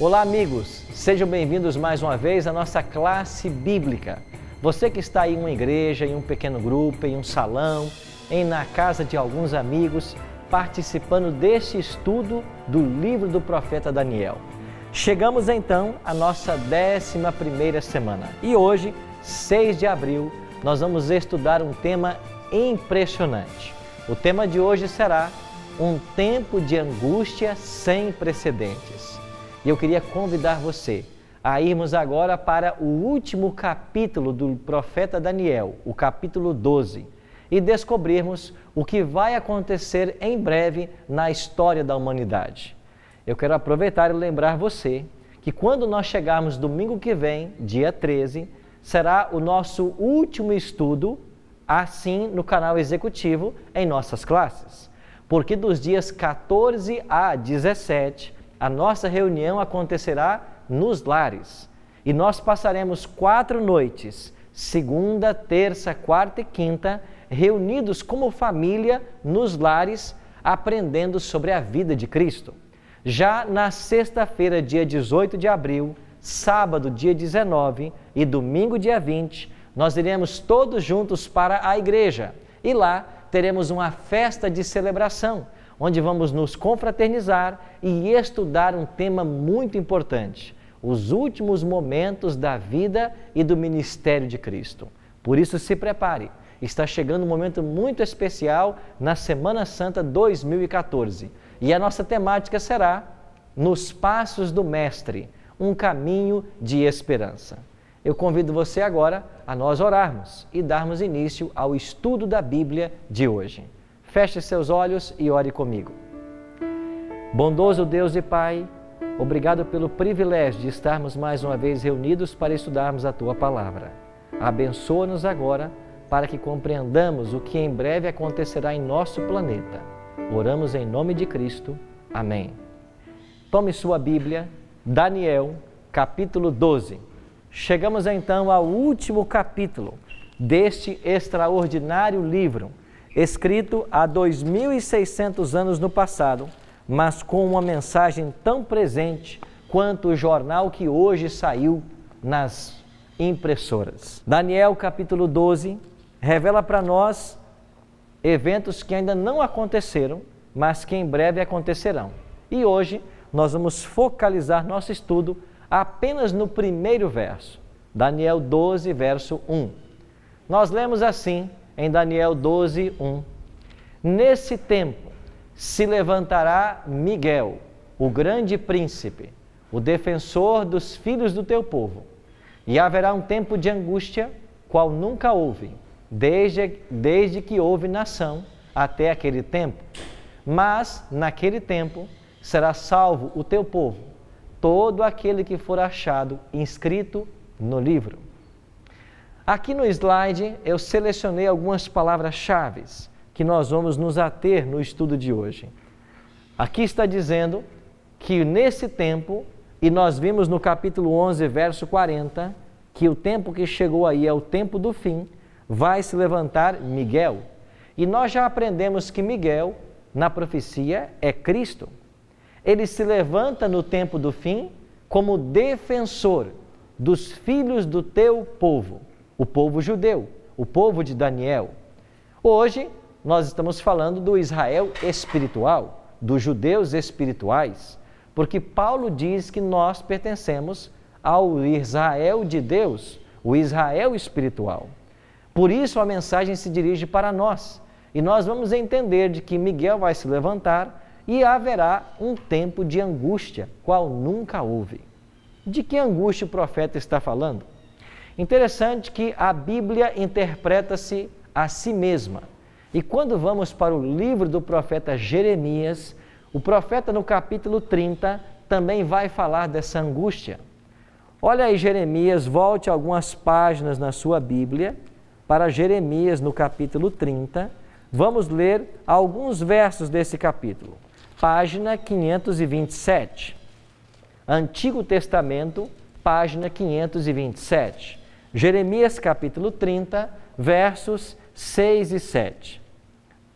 Olá, amigos! Sejam bem-vindos mais uma vez à nossa classe bíblica. Você que está em uma igreja, em um pequeno grupo, em um salão, na casa de alguns amigos, participando deste estudo do livro do profeta Daniel. Chegamos então à nossa 11ª semana e hoje, 6 de abril, nós vamos estudar um tema impressionante. O tema de hoje será um tempo de angústia sem precedentes. E eu queria convidar você a irmos agora para o último capítulo do profeta Daniel, o capítulo 12, e descobrirmos o que vai acontecer em breve na história da humanidade. Eu quero aproveitar e lembrar você que quando nós chegarmos domingo que vem, dia 13, será o nosso último estudo, assim no canal executivo, em nossas classes. Porque dos dias 14 a 17, a nossa reunião acontecerá nos lares. E nós passaremos 4 noites, segunda, terça, quarta e quinta, reunidos como família nos lares, aprendendo sobre a vida de Cristo. Já na sexta-feira, dia 18 de abril, sábado, dia 19 e domingo, dia 20, nós iremos todos juntos para a igreja. E lá teremos uma festa de celebração, onde vamos nos confraternizar e estudar um tema muito importante, os últimos momentos da vida e do ministério de Cristo. Por isso, se prepare, está chegando um momento muito especial na Semana Santa 2014 e a nossa temática será Nos Passos do Mestre, um caminho de esperança. Eu convido você agora a nós orarmos e darmos início ao estudo da Bíblia de hoje. Feche seus olhos e ore comigo. Bondoso Deus e Pai, obrigado pelo privilégio de estarmos mais uma vez reunidos para estudarmos a Tua Palavra. Abençoa-nos agora para que compreendamos o que em breve acontecerá em nosso planeta. Oramos em nome de Cristo. Amém. Tome sua Bíblia, Daniel, capítulo 12. Chegamos então ao último capítulo deste extraordinário livro, escrito há 2.600 anos no passado, mas com uma mensagem tão presente quanto o jornal que hoje saiu nas impressoras. Daniel, capítulo 12, revela para nós eventos que ainda não aconteceram, mas que em breve acontecerão. E hoje nós vamos focalizar nosso estudo apenas no primeiro verso, Daniel 12, verso 1. Nós lemos assim em Daniel 12, 1. Nesse tempo se levantará Miguel, o grande príncipe, o defensor dos filhos do teu povo, e haverá um tempo de angústia, qual nunca houve, desde que houve nação até aquele tempo. Mas, naquele tempo, será salvo o teu povo, todo aquele que for achado inscrito no livro. Aqui no slide eu selecionei algumas palavras-chave que nós vamos nos ater no estudo de hoje. Aqui está dizendo que nesse tempo, e nós vimos no capítulo 11, verso 40, que o tempo que chegou aí é o tempo do fim, vai se levantar Miguel. E nós já aprendemos que Miguel, na profecia, é Cristo. Ele se levanta no tempo do fim como defensor dos filhos do teu povo, o povo judeu, o povo de Daniel. Hoje, nós estamos falando do Israel espiritual, dos judeus espirituais, porque Paulo diz que nós pertencemos ao Israel de Deus, o Israel espiritual. Por isso, a mensagem se dirige para nós, e nós vamos entender de que Miguel vai se levantar e haverá um tempo de angústia, qual nunca houve. De que angústia o profeta está falando? Interessante que a Bíblia interpreta-se a si mesma. E quando vamos para o livro do profeta Jeremias, o profeta no capítulo 30 também vai falar dessa angústia. Olha aí Jeremias, volte algumas páginas na sua Bíblia para Jeremias no capítulo 30. Vamos ler alguns versos desse capítulo. Página 527. Antigo Testamento, página 527. Jeremias capítulo 30, versos 6 e 7.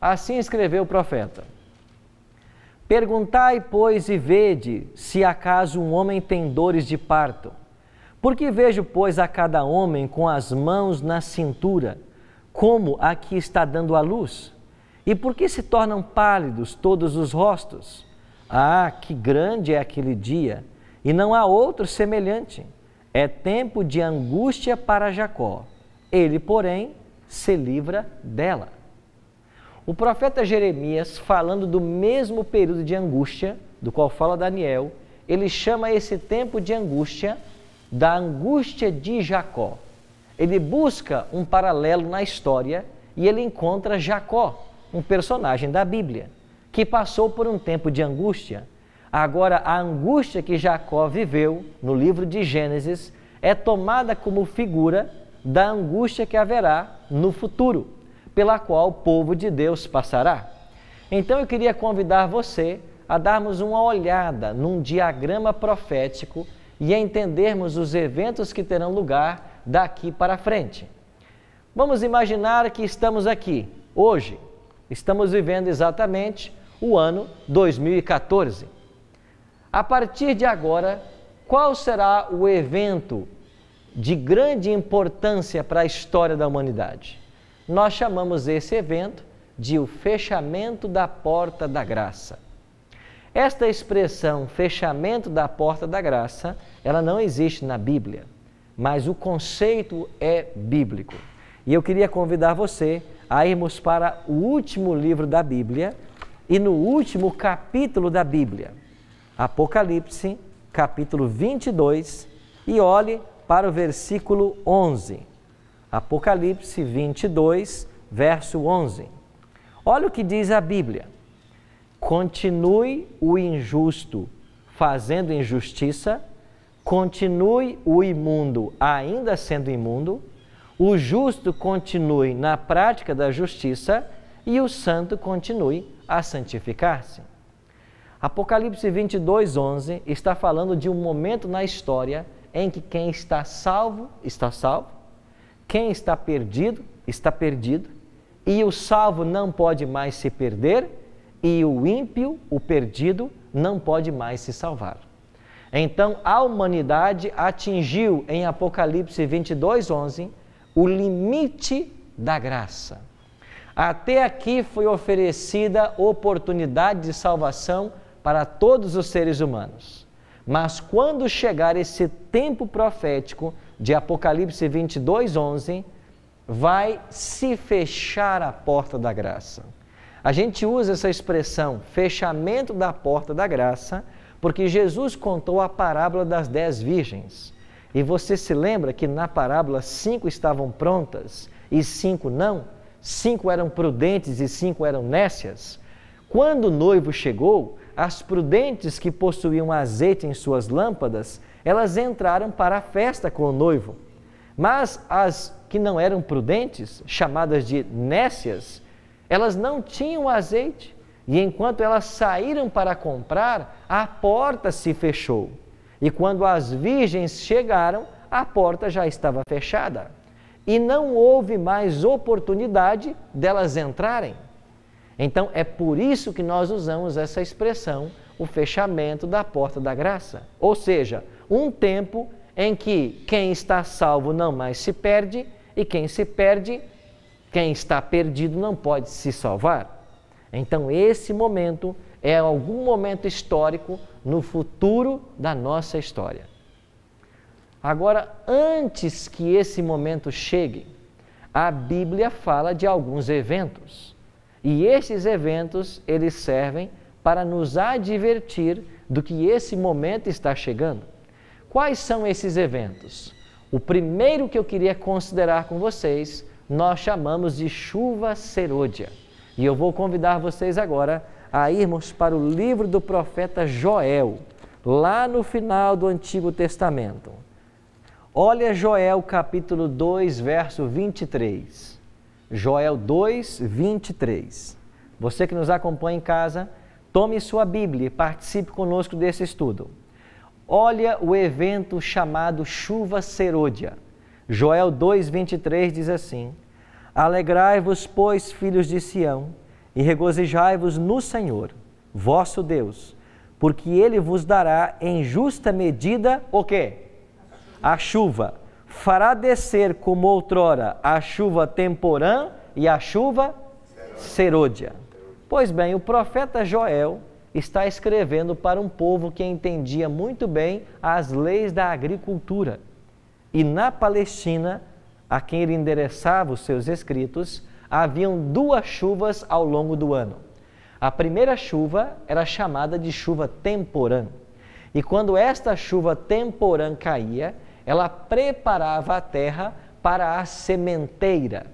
Assim escreveu o profeta: Perguntai, pois, e vede, se acaso um homem tem dores de parto. Porque vejo, pois, a cada homem com as mãos na cintura, como a que está dando à luz? E por que se tornam pálidos todos os rostos? Ah, que grande é aquele dia, e não há outro semelhante. É tempo de angústia para Jacó, ele, porém, se livra dela. O profeta Jeremias, falando do mesmo período de angústia, do qual fala Daniel, ele chama esse tempo de angústia da angústia de Jacó. Ele busca um paralelo na história e ele encontra Jacó, um personagem da Bíblia, que passou por um tempo de angústia. Agora, a angústia que Jacó viveu no livro de Gênesis é tomada como figura da angústia que haverá no futuro, pela qual o povo de Deus passará. Então eu queria convidar você a darmos uma olhada num diagrama profético e a entendermos os eventos que terão lugar daqui para frente. Vamos imaginar que estamos aqui, hoje, estamos vivendo exatamente o ano 2014. A partir de agora, qual será o evento de grande importância para a história da humanidade? Nós chamamos esse evento de o fechamento da porta da graça. Esta expressão, fechamento da porta da graça, ela não existe na Bíblia, mas o conceito é bíblico. E eu queria convidar você a irmos para o último livro da Bíblia e no último capítulo da Bíblia, Apocalipse, capítulo 22, e olhe para o versículo 11. Apocalipse 22, verso 11. Olha o que diz a Bíblia. Continue o injusto fazendo injustiça, continue o imundo ainda sendo imundo, o justo continue na prática da justiça e o santo continue a santificar-se. Apocalipse 22, 11 está falando de um momento na história em que quem está salvo, está salvo, quem está perdido, e o salvo não pode mais se perder, e o ímpio, o perdido, não pode mais se salvar. Então, a humanidade atingiu em Apocalipse 22, 11, o limite da graça. Até aqui foi oferecida oportunidade de salvação para todos os seres humanos. Mas quando chegar esse tempo profético de Apocalipse 22, 11, vai se fechar a porta da graça. A gente usa essa expressão, fechamento da porta da graça, porque Jesus contou a parábola das 10 virgens. E você se lembra que na parábola 5 estavam prontas e 5 não? 5 eram prudentes e 5 eram nécias. Quando o noivo chegou, as prudentes que possuíam azeite em suas lâmpadas, elas entraram para a festa com o noivo. Mas as que não eram prudentes, chamadas de nécias, elas não tinham azeite, e enquanto elas saíram para comprar, a porta se fechou. E quando as virgens chegaram, a porta já estava fechada. E não houve mais oportunidade delas entrarem. Então, é por isso que nós usamos essa expressão, o fechamento da porta da graça. Ou seja, um tempo em que quem está salvo não mais se perde, e quem se perde, quem está perdido não pode se salvar. Então, esse momento é algum momento histórico no futuro da nossa história. Agora, antes que esse momento chegue, a Bíblia fala de alguns eventos. E esses eventos, eles servem para nos advertir do que esse momento está chegando. Quais são esses eventos? O primeiro que eu queria considerar com vocês, nós chamamos de chuva serôdia. E eu vou convidar vocês agora a irmos para o livro do profeta Joel, lá no final do Antigo Testamento. Olha Joel capítulo 2, verso 23. Joel 2, 23. Você que nos acompanha em casa, tome sua Bíblia e participe conosco desse estudo. Olha o evento chamado chuva serôdia. Joel 2, 23 diz assim: Alegrai-vos, pois, filhos de Sião, e regozijai-vos no Senhor. vosso Deus, porque Ele vos dará em justa medida o quê? A chuva. Fará descer como outrora a chuva temporã e a chuva serôdia. Pois bem, o profeta Joel está escrevendo para um povo que entendia muito bem as leis da agricultura. E na Palestina, a quem ele endereçava os seus escritos, haviam duas chuvas ao longo do ano. A primeira chuva era chamada de chuva temporã. E quando esta chuva temporã caía, ela preparava a terra para a sementeira.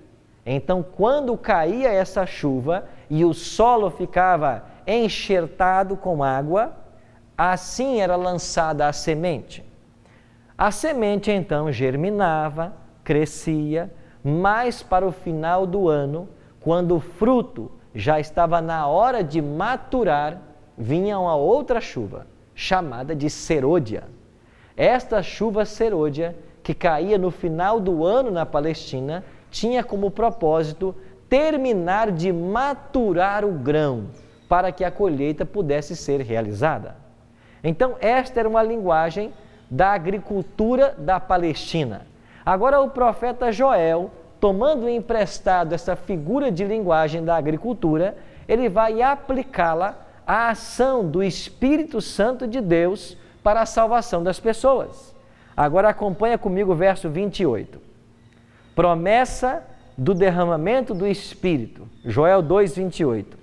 Então, quando caía essa chuva e o solo ficava enxertado com água, assim era lançada a semente. A semente, então, germinava, crescia, mas para o final do ano, quando o fruto já estava na hora de maturar, vinha uma outra chuva, chamada de serôdia. Esta chuva serôdia, que caía no final do ano na Palestina, tinha como propósito terminar de maturar o grão, para que a colheita pudesse ser realizada. Então, esta era uma linguagem da agricultura da Palestina. Agora, o profeta Joel, tomando emprestado essa figura de linguagem da agricultura, ele vai aplicá-la à ação do Espírito Santo de Deus para a salvação das pessoas. Agora acompanha comigo o verso 28. Promessa do derramamento do Espírito. Joel 2:28.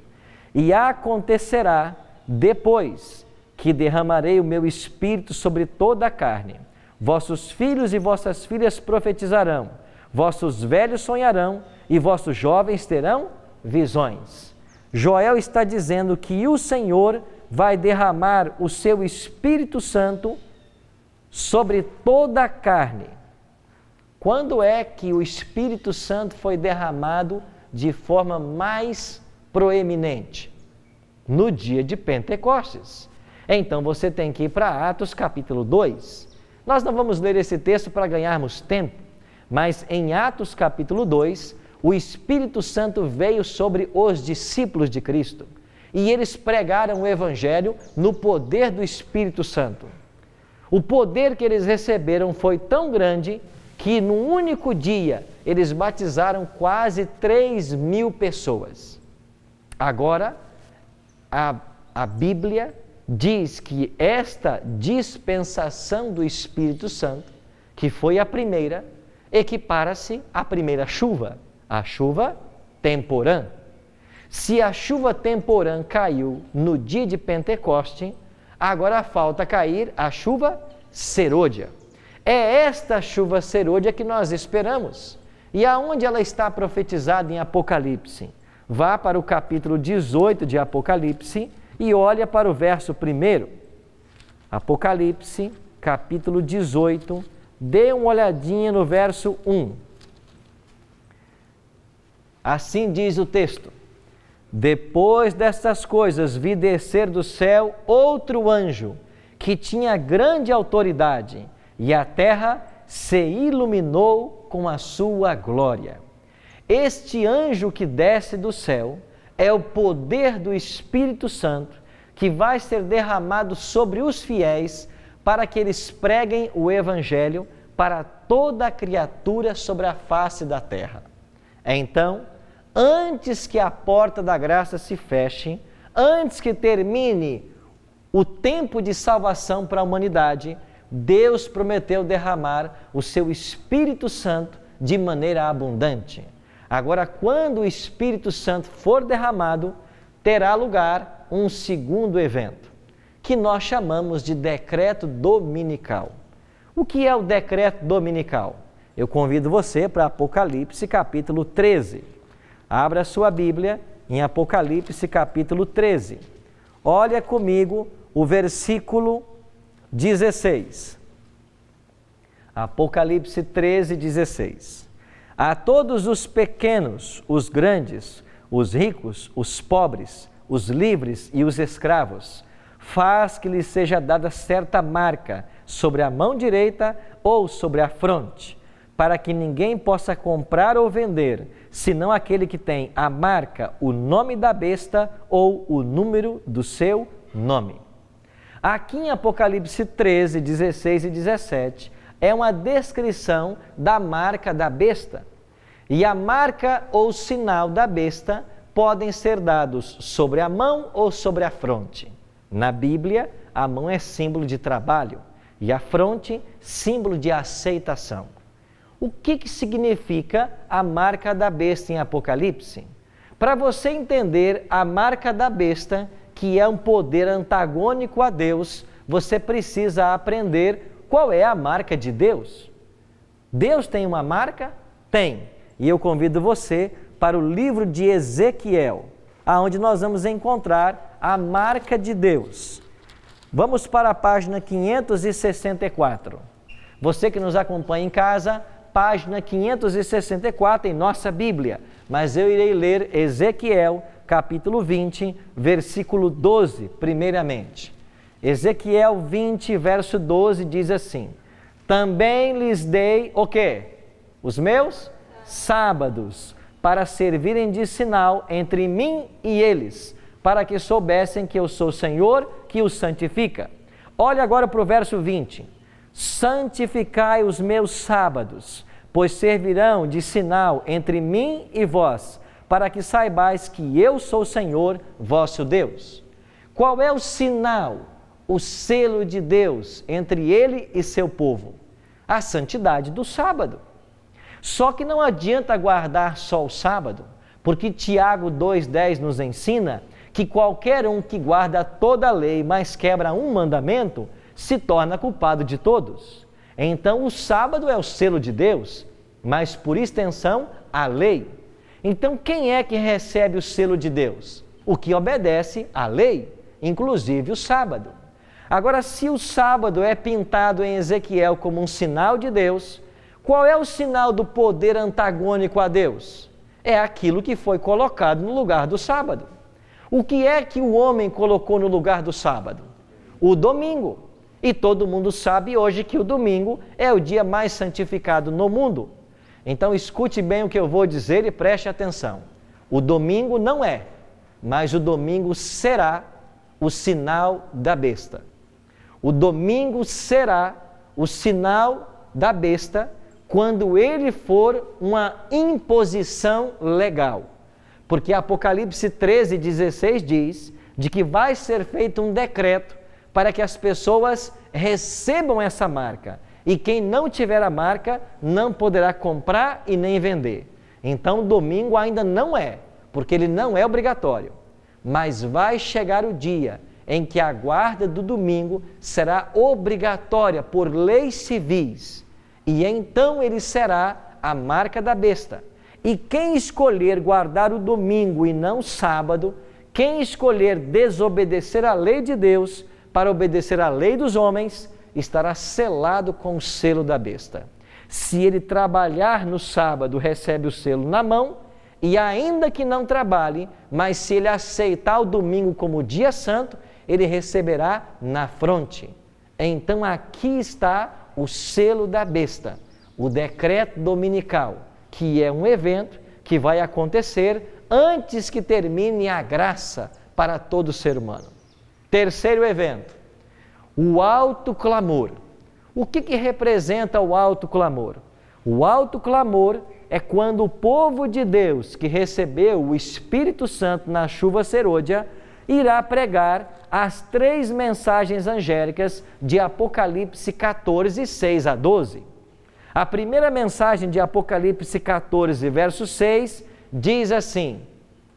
E acontecerá depois que derramarei o meu Espírito sobre toda a carne. Vossos filhos e vossas filhas profetizarão, vossos velhos sonharão e vossos jovens terão visões. Joel está dizendo que o Senhor vai derramar o seu Espírito Santo sobre toda a carne. Quando é que o Espírito Santo foi derramado de forma mais proeminente? No dia de Pentecostes. Então você tem que ir para Atos capítulo 2. Nós não vamos ler esse texto para ganharmos tempo, mas em Atos capítulo 2, o Espírito Santo veio sobre os discípulos de Cristo e eles pregaram o Evangelho no poder do Espírito Santo. O poder que eles receberam foi tão grande que num único dia eles batizaram quase 3.000 pessoas. Agora, a Bíblia diz que esta dispensação do Espírito Santo, que foi a primeira, equipara-se à primeira chuva, a chuva temporã. Se a chuva temporã caiu no dia de Pentecoste, agora falta cair a chuva serôdia. É esta chuva serôdia que nós esperamos. E aonde ela está profetizada em Apocalipse? Vá para o capítulo 18 de Apocalipse e olha para o verso 1. Apocalipse, capítulo 18, dê uma olhadinha no verso 1. Assim diz o texto: depois destas coisas vi descer do céu outro anjo, que tinha grande autoridade, e a terra se iluminou com a sua glória. Este anjo que desce do céu é o poder do Espírito Santo que vai ser derramado sobre os fiéis para que eles preguem o Evangelho para toda a criatura sobre a face da terra. Então, antes que a porta da graça se feche, antes que termine o tempo de salvação para a humanidade, Deus prometeu derramar o seu Espírito Santo de maneira abundante. Agora, quando o Espírito Santo for derramado, terá lugar um segundo evento, que nós chamamos de decreto dominical. O que é o decreto dominical? Eu convido você para Apocalipse capítulo 13. Abra sua Bíblia em Apocalipse capítulo 13. Olha comigo o versículo 16. Apocalipse 13, 16. A todos os pequenos, os grandes, os ricos, os pobres, os livres e os escravos, faz que lhes seja dada certa marca sobre a mão direita ou sobre a fronte, para que ninguém possa comprar ou vender, senão aquele que tem a marca, o nome da besta ou o número do seu nome. Aqui em Apocalipse 13, 16 e 17, é uma descrição da marca da besta. E a marca ou sinal da besta podem ser dados sobre a mão ou sobre a fronte. Na Bíblia, a mão é símbolo de trabalho e a fronte, símbolo de aceitação. O que significa a marca da besta em Apocalipse? Para você entender a marca da besta, que é um poder antagônico a Deus, você precisa aprender qual é a marca de Deus. Deus tem uma marca? Tem. E eu convido você para o livro de Ezequiel, onde nós vamos encontrar a marca de Deus. Vamos para a página 564. Você que nos acompanha em casa, página 564 em nossa Bíblia. Mas eu irei ler Ezequiel, capítulo 20, versículo 12, primeiramente. Ezequiel 20, verso 12, diz assim: também lhes dei o quê? Os meus sábados, para servirem de sinal entre mim e eles, para que soubessem que eu sou o Senhor que os santifica. Olha agora para o verso 20. Santificai os meus sábados, pois servirão de sinal entre mim e vós, para que saibais que eu sou o Senhor, vosso Deus. Qual é o sinal, o selo de Deus entre ele e seu povo? A santidade do sábado. Só que não adianta guardar só o sábado, porque Tiago 2,10 nos ensina que qualquer um que guarda toda a lei, mas quebra um mandamento, se torna culpado de todos. Então o sábado é o selo de Deus, mas por extensão a lei. Então quem é que recebe o selo de Deus? O que obedece à lei, inclusive o sábado. Agora, se o sábado é pintado em Ezequiel como um sinal de Deus, qual é o sinal do poder antagônico a Deus? É aquilo que foi colocado no lugar do sábado. O que é que o homem colocou no lugar do sábado? O domingo. E todo mundo sabe hoje que o domingo é o dia mais santificado no mundo. Então escute bem o que eu vou dizer e preste atenção. O domingo não é, mas o domingo será o sinal da besta. O domingo será o sinal da besta quando ele for uma imposição legal. Porque Apocalipse 13, 16 diz de que vai ser feito um decreto para que as pessoas recebam essa marca. E quem não tiver a marca não poderá comprar e nem vender. Então, domingo ainda não é, porque ele não é obrigatório. Mas vai chegar o dia em que a guarda do domingo será obrigatória por leis civis. E então ele será a marca da besta. E quem escolher guardar o domingo e não o sábado, quem escolher desobedecer a lei de Deus para obedecer à lei dos homens, estará selado com o selo da besta. Se ele trabalhar no sábado, recebe o selo na mão, e ainda que não trabalhe, mas se ele aceitar o domingo como dia santo, ele receberá na fronte. Então aqui está o selo da besta, o decreto dominical, que é um evento que vai acontecer antes que termine a graça para todo ser humano. Terceiro evento, o alto clamor. O que representa o alto clamor? O alto clamor é quando o povo de Deus, que recebeu o Espírito Santo na chuva serôdia, irá pregar as 3 mensagens angélicas de Apocalipse 14, 6 a 12. A primeira mensagem de Apocalipse 14, verso 6, diz assim,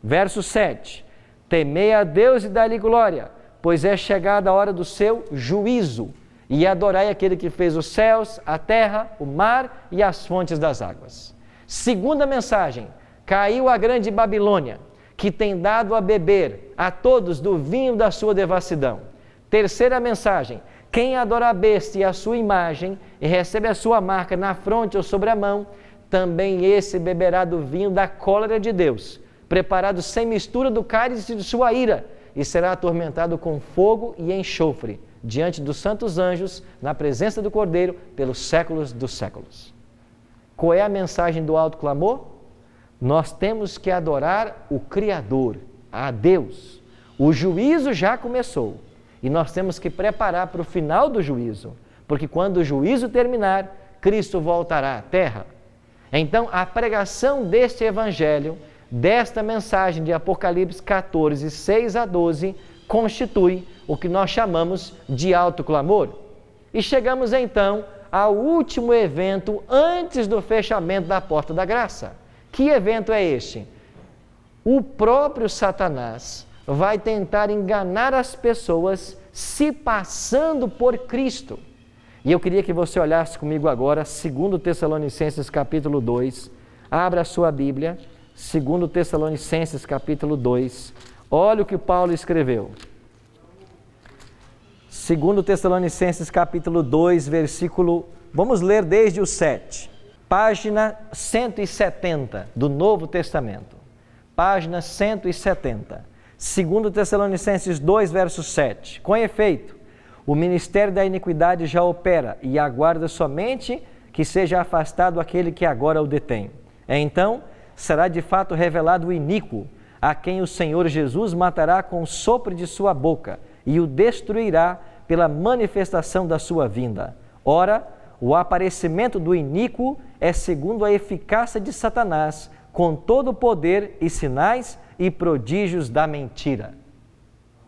verso 7, temei a Deus e dai-lhe glória, pois é chegada a hora do seu juízo, e adorai aquele que fez os céus, a terra, o mar e as fontes das águas. Segunda mensagem, caiu a grande Babilônia, que tem dado a beber a todos do vinho da sua devassidão. Terceira mensagem, quem adora a besta e a sua imagem e recebe a sua marca na fronte ou sobre a mão, também esse beberá do vinho da cólera de Deus, preparado sem mistura do cálice de sua ira, e será atormentado com fogo e enxofre, diante dos santos anjos, na presença do Cordeiro, pelos séculos dos séculos. Qual é a mensagem do alto clamor? Nós temos que adorar o Criador, a Deus. O juízo já começou e nós temos que preparar para o final do juízo, porque quando o juízo terminar, Cristo voltará à terra. Então, a pregação deste evangelho, desta mensagem de Apocalipse 14, 6 a 12, constitui o que nós chamamos de alto clamor. E chegamos então ao último evento antes do fechamento da porta da graça. Que evento é este? O próprio Satanás vai tentar enganar as pessoas se passando por Cristo. E eu queria que você olhasse comigo agora, 2 Tessalonicenses capítulo 2. Abra a sua Bíblia, 2 Tessalonicenses capítulo 2. Olha o que Paulo escreveu. 2 Tessalonicenses capítulo 2, versículo... Vamos ler desde o 7. Página 170 do Novo Testamento. Página 170. 2 Tessalonicenses 2, verso 7. Com efeito, o ministério da iniquidade já opera e aguarda somente que seja afastado aquele que agora o detém. Então, será de fato revelado o iníquo, a quem o Senhor Jesus matará com o sopro de sua boca e o destruirá pela manifestação da sua vinda. Ora, o aparecimento do iníquo é segundo a eficácia de Satanás, com todo o poder e sinais e prodígios da mentira.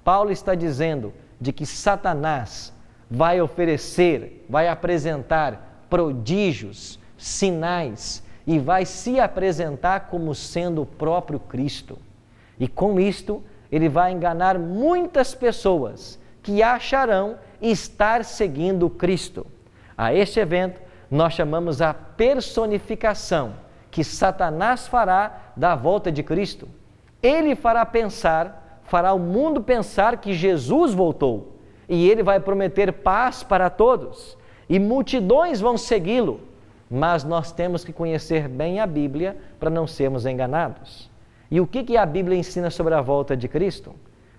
Paulo está dizendo de que Satanás vai oferecer, vai apresentar prodígios, sinais e vai se apresentar como sendo o próprio Cristo. E com isto, ele vai enganar muitas pessoas que acharão estar seguindo Cristo. A este evento, nós chamamos a personificação que Satanás fará da volta de Cristo. Ele fará o mundo pensar que Jesus voltou e ele vai prometer paz para todos e multidões vão segui-lo, mas nós temos que conhecer bem a Bíblia para não sermos enganados. E o que a Bíblia ensina sobre a volta de Cristo?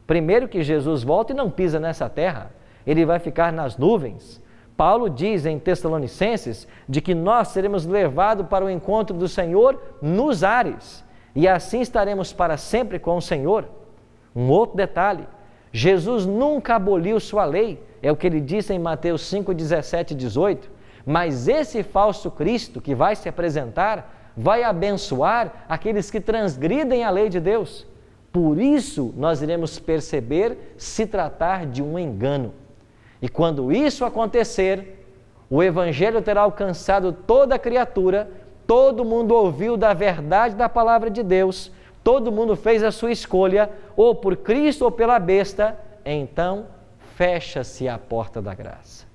Primeiro, que Jesus volta e não pisa nessa terra, ele vai ficar nas nuvens. Paulo diz em Tessalonicenses de que nós seremos levados para o encontro do Senhor nos ares e assim estaremos para sempre com o Senhor. Um outro detalhe, Jesus nunca aboliu sua lei, é o que ele disse em Mateus 5, 17 e 18, mas esse falso Cristo que vai se apresentar vai abençoar aqueles que transgridem a lei de Deus. Por isso nós iremos perceber se tratar de um engano. E quando isso acontecer, o Evangelho terá alcançado toda a criatura, todo mundo ouviu da verdade da palavra de Deus, todo mundo fez a sua escolha, ou por Cristo ou pela besta, então fecha-se a porta da graça.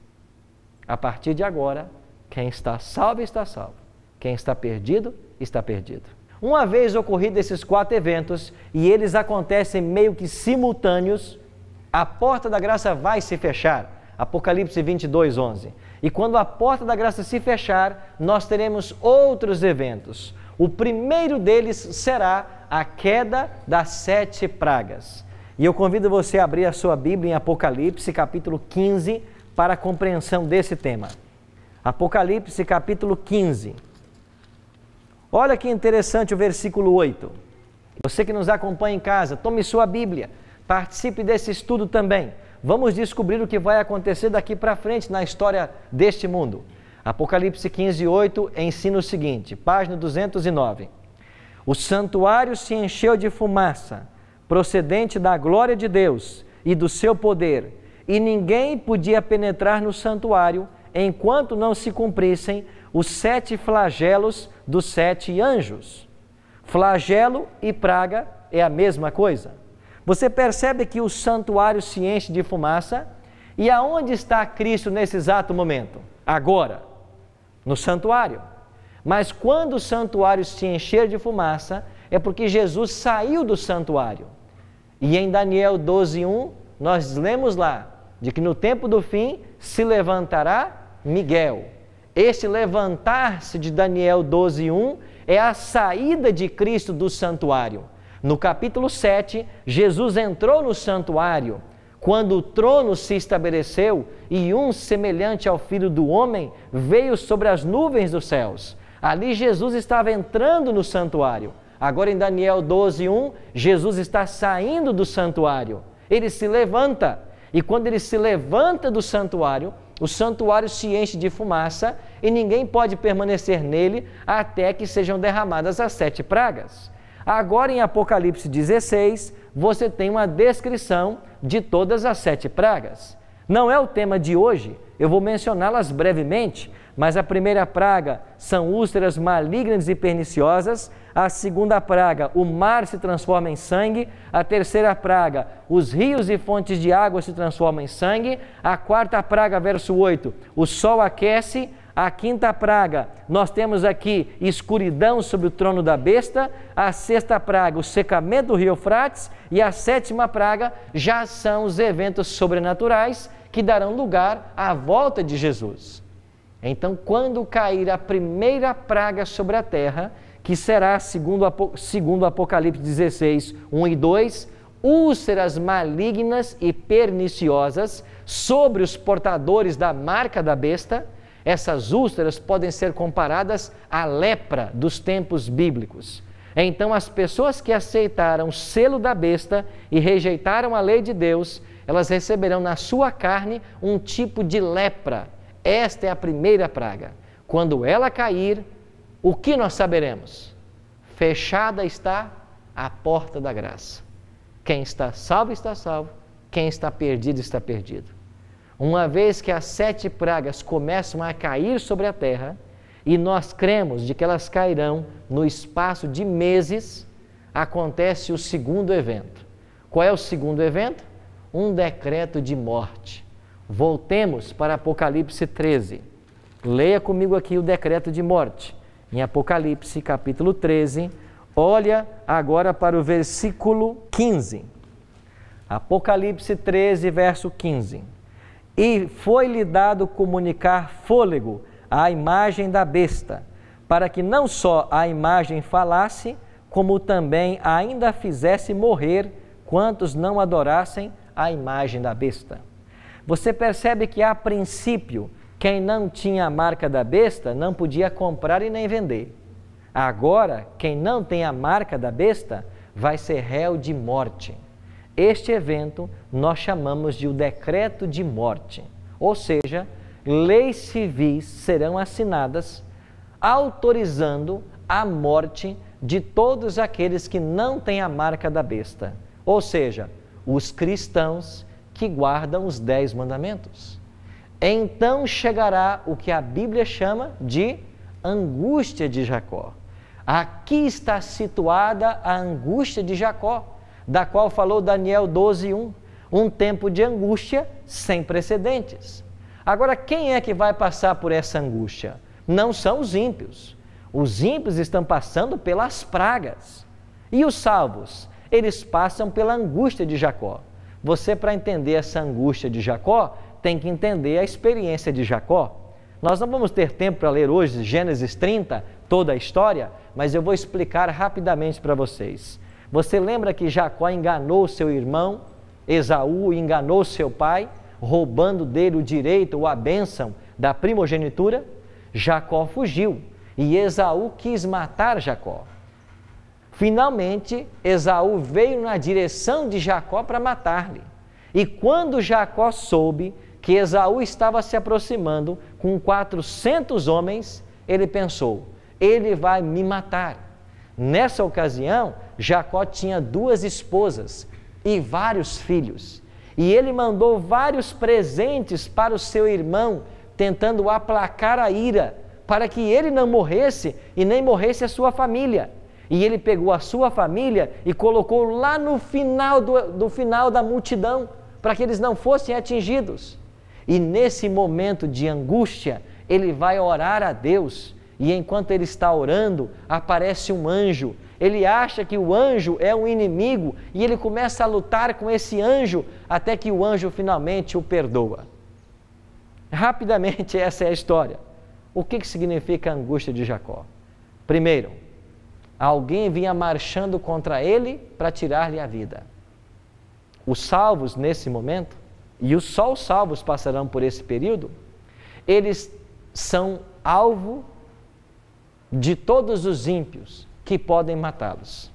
A partir de agora, quem está salvo, está salvo. Quem está perdido, está perdido. Uma vez ocorridos esses 4 eventos, e eles acontecem meio que simultâneos, a porta da graça vai se fechar. Apocalipse 22, 11. E quando a porta da graça se fechar, nós teremos outros eventos. O primeiro deles será a queda das 7 pragas. E eu convido você a abrir a sua Bíblia em Apocalipse, capítulo 15, para a compreensão desse tema. Apocalipse, capítulo 15. Olha que interessante o versículo 8. Você que nos acompanha em casa, tome sua Bíblia, participe desse estudo também. Vamos descobrir o que vai acontecer daqui para frente na história deste mundo. Apocalipse 15, 8 ensina o seguinte, página 209. O santuário se encheu de fumaça, procedente da glória de Deus e do seu poder, e ninguém podia penetrar no santuário enquanto não se cumprissem os 7 flagelos dos 7 anjos. Flagelo e praga é a mesma coisa. Você percebe que o santuário se enche de fumaça? E aonde está Cristo nesse exato momento? Agora, no santuário. Mas quando o santuário se encher de fumaça, é porque Jesus saiu do santuário. E em Daniel 12:1, nós lemos lá, de que no tempo do fim se levantará Miguel. Este levantar-se de Daniel 12:1 é a saída de Cristo do santuário. No capítulo 7, Jesus entrou no santuário, quando o trono se estabeleceu e um semelhante ao Filho do Homem veio sobre as nuvens dos céus. Ali Jesus estava entrando no santuário. Agora em Daniel 12:1, Jesus está saindo do santuário. Ele se levanta. E quando ele se levanta do santuário, o santuário se enche de fumaça e ninguém pode permanecer nele até que sejam derramadas as 7 pragas. Agora em Apocalipse 16, você tem uma descrição de todas as 7 pragas. Não é o tema de hoje, eu vou mencioná-las brevemente, mas a primeira praga são úlceras malignas e perniciosas, a segunda praga, o mar se transforma em sangue, a terceira praga, os rios e fontes de água se transformam em sangue, a quarta praga, verso 8, o sol aquece, a quinta praga, nós temos aqui escuridão sobre o trono da besta, a sexta praga, o secamento do rio Eufrates, e a sétima praga já são os eventos sobrenaturais que darão lugar à volta de Jesus. Então, quando cair a primeira praga sobre a terra, que será, segundo Apocalipse 16, 1 e 2, úlceras malignas e perniciosas sobre os portadores da marca da besta, essas úlceras podem ser comparadas à lepra dos tempos bíblicos. Então, as pessoas que aceitaram o selo da besta e rejeitaram a lei de Deus, elas receberão na sua carne um tipo de lepra. Esta é a primeira praga. Quando ela cair, o que nós saberemos? Fechada está a porta da graça. Quem está salvo, quem está perdido. Uma vez que as 7 pragas começam a cair sobre a terra, e nós cremos de que elas cairão no espaço de meses, acontece o segundo evento. Qual é o segundo evento? Um decreto de morte. Voltemos para Apocalipse 13. Leia comigo aqui o decreto de morte. Em Apocalipse, capítulo 13, olha agora para o versículo 15. Apocalipse 13, verso 15. E foi-lhe dado comunicar fôlego à imagem da besta, para que não só a imagem falasse, como também ainda fizesse morrer quantos não adorassem a imagem da besta. Você percebe que, a princípio, quem não tinha a marca da besta não podia comprar e nem vender. Agora, quem não tem a marca da besta vai ser réu de morte. Este evento nós chamamos de o decreto de morte, ou seja, leis civis serão assinadas autorizando a morte de todos aqueles que não têm a marca da besta, ou seja, os cristãos que guardam os 10 mandamentos. Então chegará o que a Bíblia chama de angústia de Jacó. Aqui está situada a angústia de Jacó, da qual falou Daniel 12:1, um tempo de angústia sem precedentes. Agora, quem é que vai passar por essa angústia? Não são os ímpios. Os ímpios estão passando pelas pragas. E os salvos? Eles passam pela angústia de Jacó. Você, para entender essa angústia de Jacó, tem que entender a experiência de Jacó. Nós não vamos ter tempo para ler hoje Gênesis 30, toda a história, mas eu vou explicar rapidamente para vocês. Você lembra que Jacó enganou seu irmão, Esaú, enganou seu pai, roubando dele o direito ou a bênção da primogenitura? Jacó fugiu e Esaú quis matar Jacó. Finalmente, Esaú veio na direção de Jacó para matar-lhe. E quando Jacó soube que Esaú estava se aproximando com 400 homens, ele pensou, ele vai me matar. Nessa ocasião, Jacó tinha 2 esposas e vários filhos. E ele mandou vários presentes para o seu irmão, tentando aplacar a ira, para que ele não morresse e nem morresse a sua família. E ele pegou a sua família e colocou lá no final do final da multidão, para que eles não fossem atingidos. E nesse momento de angústia, ele vai orar a Deus. E enquanto ele está orando, aparece um anjo. Ele acha que o anjo é um inimigo e ele começa a lutar com esse anjo até que o anjo finalmente o perdoa. Rapidamente, essa é a história. O que significa a angústia de Jacó? Primeiro, alguém vinha marchando contra ele para tirar-lhe a vida. Os salvos, nesse momento, e só os salvos passarão por esse período, eles são alvo de todos os ímpios que podem matá-los.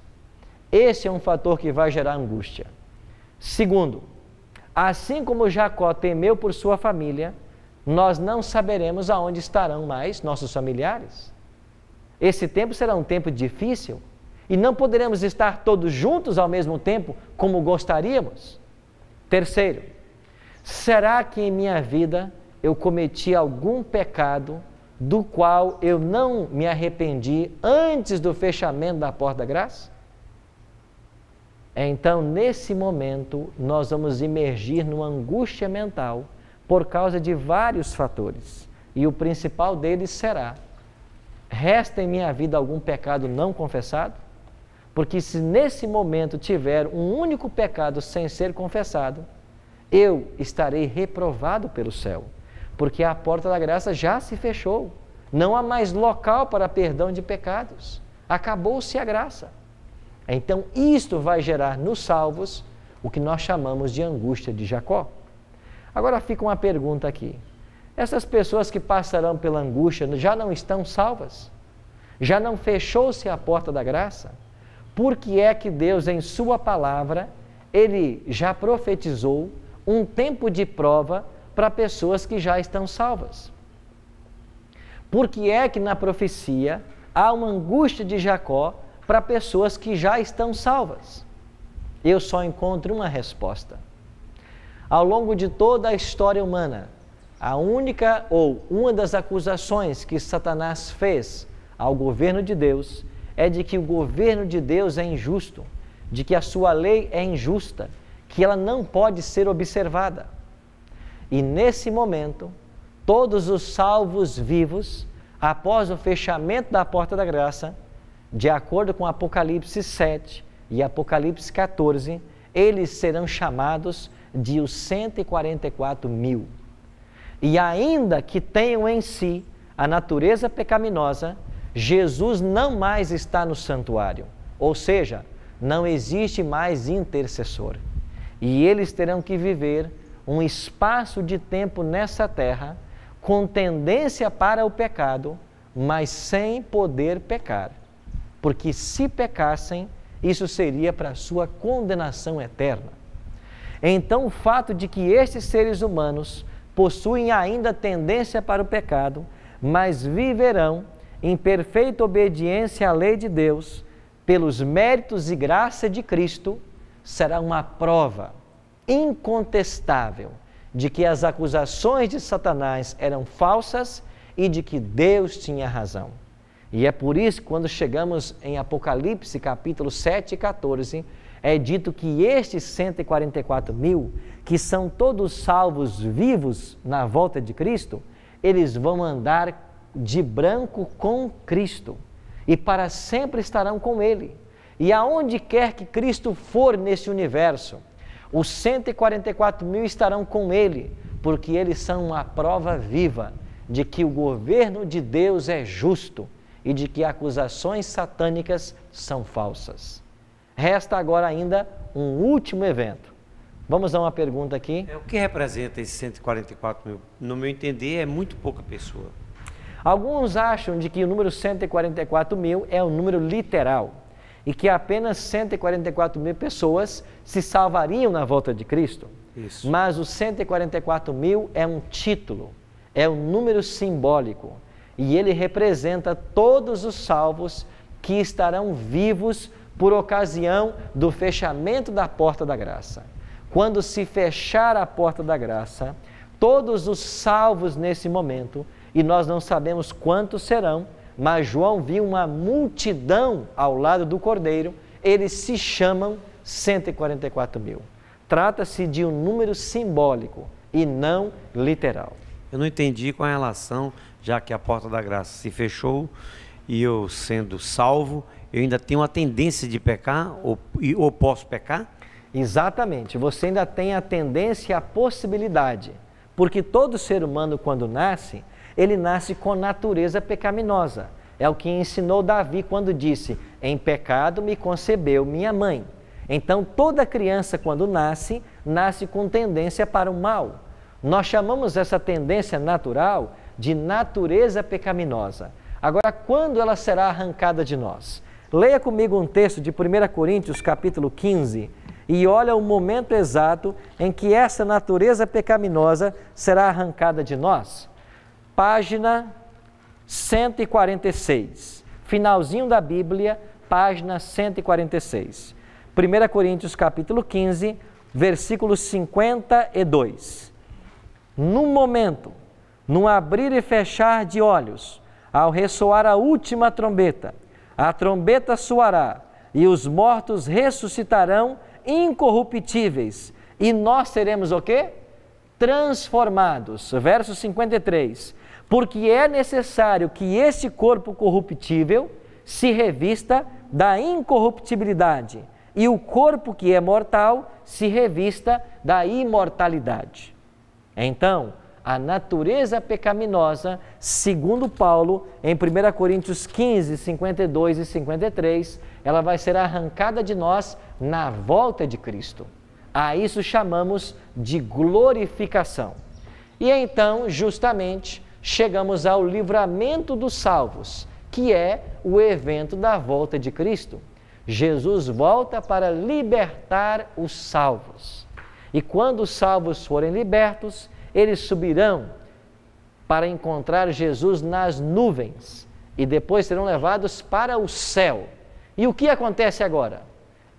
Esse é um fator que vai gerar angústia. Segundo, assim como Jacó temeu por sua família, nós não saberemos aonde estarão mais nossos familiares. Esse tempo será um tempo difícil e não poderemos estar todos juntos ao mesmo tempo como gostaríamos. Terceiro, será que em minha vida eu cometi algum pecado do qual eu não me arrependi antes do fechamento da porta da graça? Então, nesse momento, nós vamos imergir numa angústia mental por causa de vários fatores. E o principal deles será: resta em minha vida algum pecado não confessado? Porque se nesse momento tiver um único pecado sem ser confessado, eu estarei reprovado pelo céu, porque a porta da graça já se fechou. Não há mais local para perdão de pecados. Acabou-se a graça. Então, isto vai gerar nos salvos o que nós chamamos de angústia de Jacó. Agora fica uma pergunta aqui. Essas pessoas que passarão pela angústia já não estão salvas? Já não fechou-se a porta da graça? Por que é que Deus, em sua palavra, Ele já profetizou um tempo de prova para pessoas que já estão salvas? Por que é que na profecia há uma angústia de Jacó para pessoas que já estão salvas? Eu só encontro uma resposta. Ao longo de toda a história humana, a única ou uma das acusações que Satanás fez ao governo de Deus é de que o governo de Deus é injusto, de que a sua lei é injusta, que ela não pode ser observada. E nesse momento, todos os salvos vivos, após o fechamento da porta da graça, de acordo com Apocalipse 7 e Apocalipse 14, eles serão chamados de os 144 mil. E ainda que tenham em si a natureza pecaminosa, Jesus não mais está no santuário, ou seja, não existe mais intercessor. E eles terão que viver um espaço de tempo nessa terra com tendência para o pecado, mas sem poder pecar. Porque se pecassem, isso seria para a sua condenação eterna. Então, o fato de que estes seres humanos possuem ainda tendência para o pecado, mas viverão em perfeita obediência à lei de Deus, pelos méritos e graça de Cristo, será uma prova incontestável de que as acusações de Satanás eram falsas e de que Deus tinha razão. E é por isso que quando chegamos em Apocalipse capítulo 7 e 14, é dito que estes 144 mil, que são todos salvos vivos na volta de Cristo, eles vão andar de branco com Cristo e para sempre estarão com Ele. E aonde quer que Cristo for nesse universo, os 144 mil estarão com Ele, porque eles são uma prova viva de que o governo de Deus é justo e de que acusações satânicas são falsas. Resta agora ainda um último evento. Vamos a uma pergunta aqui. O que representa esses 144 mil? No meu entender, é muito pouca pessoa. Alguns acham de que o número 144 mil é um número literal e que apenas 144 mil pessoas se salvariam na volta de Cristo. Isso. Mas os 144 mil é um título, é um número simbólico e ele representa todos os salvos que estarão vivos por ocasião do fechamento da porta da graça. Quando se fechar a porta da graça, todos os salvos nesse momento, e nós não sabemos quantos serão, mas João viu uma multidão ao lado do Cordeiro, eles se chamam 144 mil. Trata-se de um número simbólico e não literal. Eu não entendi qual é a relação, já que a porta da graça se fechou e eu sendo salvo, eu ainda tenho uma tendência de pecar ou posso pecar? Exatamente, você ainda tem a tendência e a possibilidade, porque todo ser humano quando nasce, ele nasce com natureza pecaminosa. É o que ensinou Davi quando disse, em pecado me concebeu minha mãe. Então toda criança quando nasce, nasce com tendência para o mal. Nós chamamos essa tendência natural de natureza pecaminosa. Agora, quando ela será arrancada de nós? Leia comigo um texto de 1 Coríntios, capítulo 15, e olha o momento exato em que essa natureza pecaminosa será arrancada de nós. Página 146, finalzinho da Bíblia, página 146. 1 Coríntios, capítulo 15, versículo 52. No momento, num abrir e fechar de olhos, ao ressoar a última trombeta, a trombeta soará e os mortos ressuscitarão incorruptíveis e nós seremos o quê? Transformados. Verso 53. Porque é necessário que este corpo corruptível se revista da incorruptibilidade e o corpo que é mortal se revista da imortalidade. Então, a natureza pecaminosa, segundo Paulo, em 1 Coríntios 15, 52 e 53, ela vai ser arrancada de nós na volta de Cristo. A isso chamamos de glorificação. E então, justamente, chegamos ao livramento dos salvos, que é o evento da volta de Cristo. Jesus volta para libertar os salvos. E quando os salvos forem libertos, eles subirão para encontrar Jesus nas nuvens e depois serão levados para o céu. E o que acontece agora?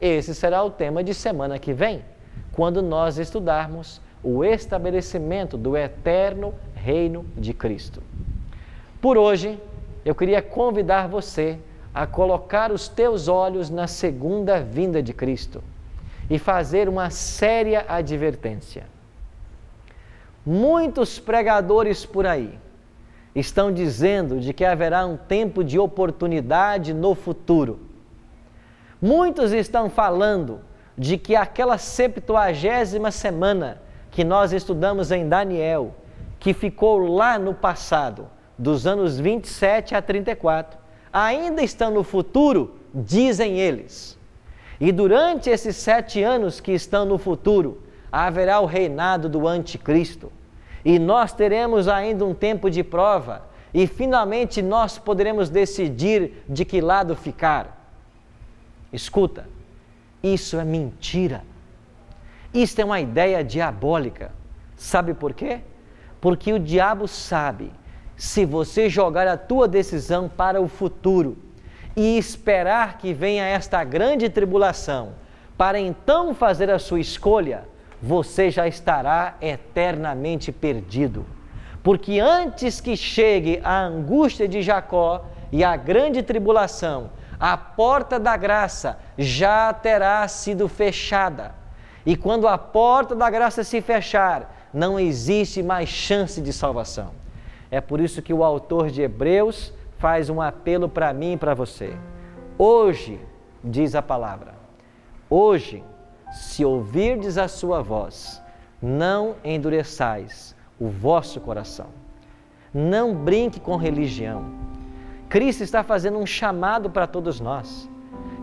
Esse será o tema de semana que vem, quando nós estudarmos o estabelecimento do eterno reino de Cristo. Por hoje, eu queria convidar você a colocar os teus olhos na segunda vinda de Cristo e fazer uma séria advertência. Muitos pregadores por aí estão dizendo de que haverá um tempo de oportunidade no futuro. Muitos estão falando de que aquela 70ª semana que nós estudamos em Daniel, que ficou lá no passado, dos anos 27 a 34, ainda está no futuro, dizem eles. E durante esses 7 anos que estão no futuro, haverá o reinado do anticristo. E nós teremos ainda um tempo de prova e finalmente nós poderemos decidir de que lado ficar. Escuta, isso é mentira. Isso é uma ideia diabólica. Sabe por quê? Porque o diabo sabe, se você jogar a tua decisão para o futuro e esperar que venha esta grande tribulação para então fazer a sua escolha, você já estará eternamente perdido. Porque antes que chegue a angústia de Jacó e a grande tribulação, a porta da graça já terá sido fechada. E quando a porta da graça se fechar, não existe mais chance de salvação. É por isso que o autor de Hebreus faz um apelo para mim e para você. Hoje, diz a palavra, hoje, se ouvirdes a sua voz, não endureçais o vosso coração. Não brinque com religião. Cristo está fazendo um chamado para todos nós.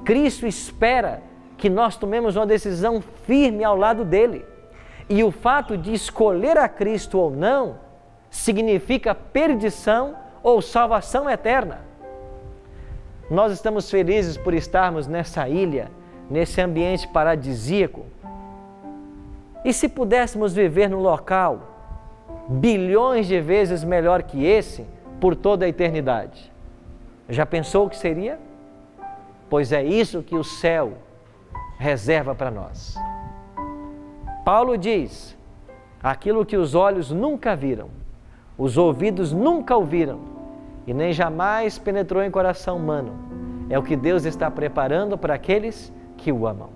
Cristo espera que nós tomemos uma decisão firme ao lado dele. E o fato de escolher a Cristo ou não, significa perdição ou salvação eterna. Nós estamos felizes por estarmos nessa ilha, nesse ambiente paradisíaco. E se pudéssemos viver num local bilhões de vezes melhor que esse por toda a eternidade? Já pensou o que seria? Pois é isso que o céu reserva para nós. Paulo diz, aquilo que os olhos nunca viram, os ouvidos nunca ouviram e nem jamais penetrou em coração humano, é o que Deus está preparando para aqueles que o amam.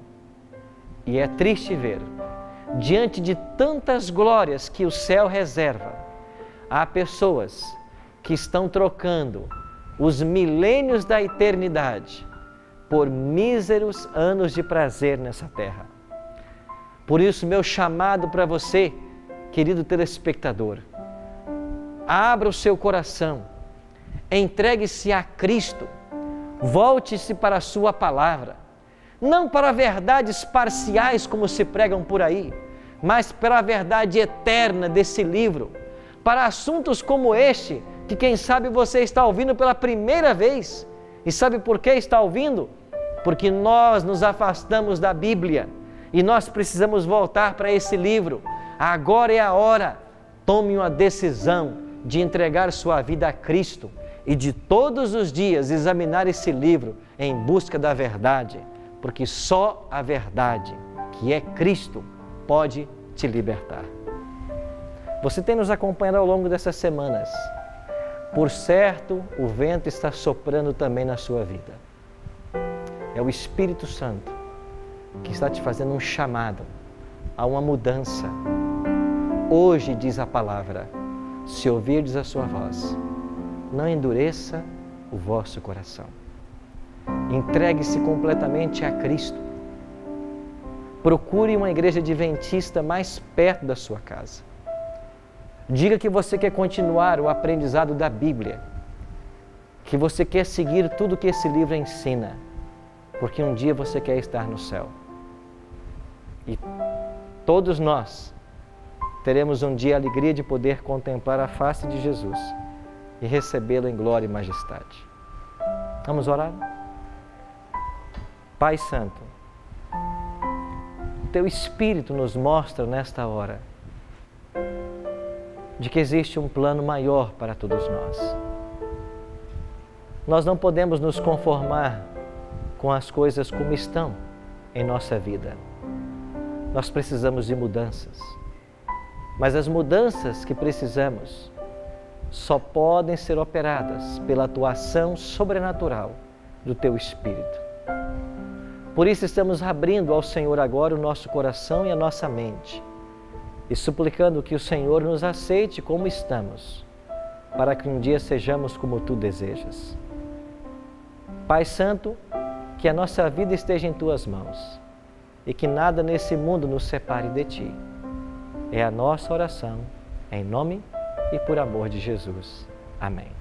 E é triste ver, diante de tantas glórias que o céu reserva, há pessoas que estão trocando os milênios da eternidade por míseros anos de prazer nessa terra. Por isso, meu chamado para você, querido telespectador, abra o seu coração, entregue-se a Cristo, volte-se para a sua palavra, não para verdades parciais como se pregam por aí, mas para a verdade eterna desse livro, para assuntos como este que quem sabe você está ouvindo pela primeira vez. E sabe por que está ouvindo? Porque nós nos afastamos da Bíblia e nós precisamos voltar para esse livro. Agora é a hora. Tome uma decisão de entregar sua vida a Cristo e de todos os dias examinar esse livro em busca da verdade, porque só a verdade, que é Cristo, pode te libertar. Você tem nos acompanhado ao longo dessas semanas. Por certo, o vento está soprando também na sua vida. É o Espírito Santo que está te fazendo um chamado a uma mudança. Hoje diz a palavra: se ouvirdes a sua voz, não endureça o vosso coração. Entregue-se completamente a Cristo. Procure uma igreja adventista mais perto da sua casa. Diga que você quer continuar o aprendizado da Bíblia, que você quer seguir tudo que esse livro ensina, porque um dia você quer estar no céu. E todos nós teremos um dia a alegria de poder contemplar a face de Jesus e recebê-lo em glória e majestade. Vamos orar? Pai Santo, Teu Espírito nos mostra nesta hora de que existe um plano maior para todos nós. Nós não podemos nos conformar com as coisas como estão em nossa vida. Nós precisamos de mudanças. Mas as mudanças que precisamos só podem ser operadas pela atuação sobrenatural do Teu Espírito. Por isso estamos abrindo ao Senhor agora o nosso coração e a nossa mente e suplicando que o Senhor nos aceite como estamos, para que um dia sejamos como Tu desejas. Pai Santo, que a nossa vida esteja em Tuas mãos e que nada nesse mundo nos separe de Ti. É a nossa oração, em nome e por amor de Jesus. Amém.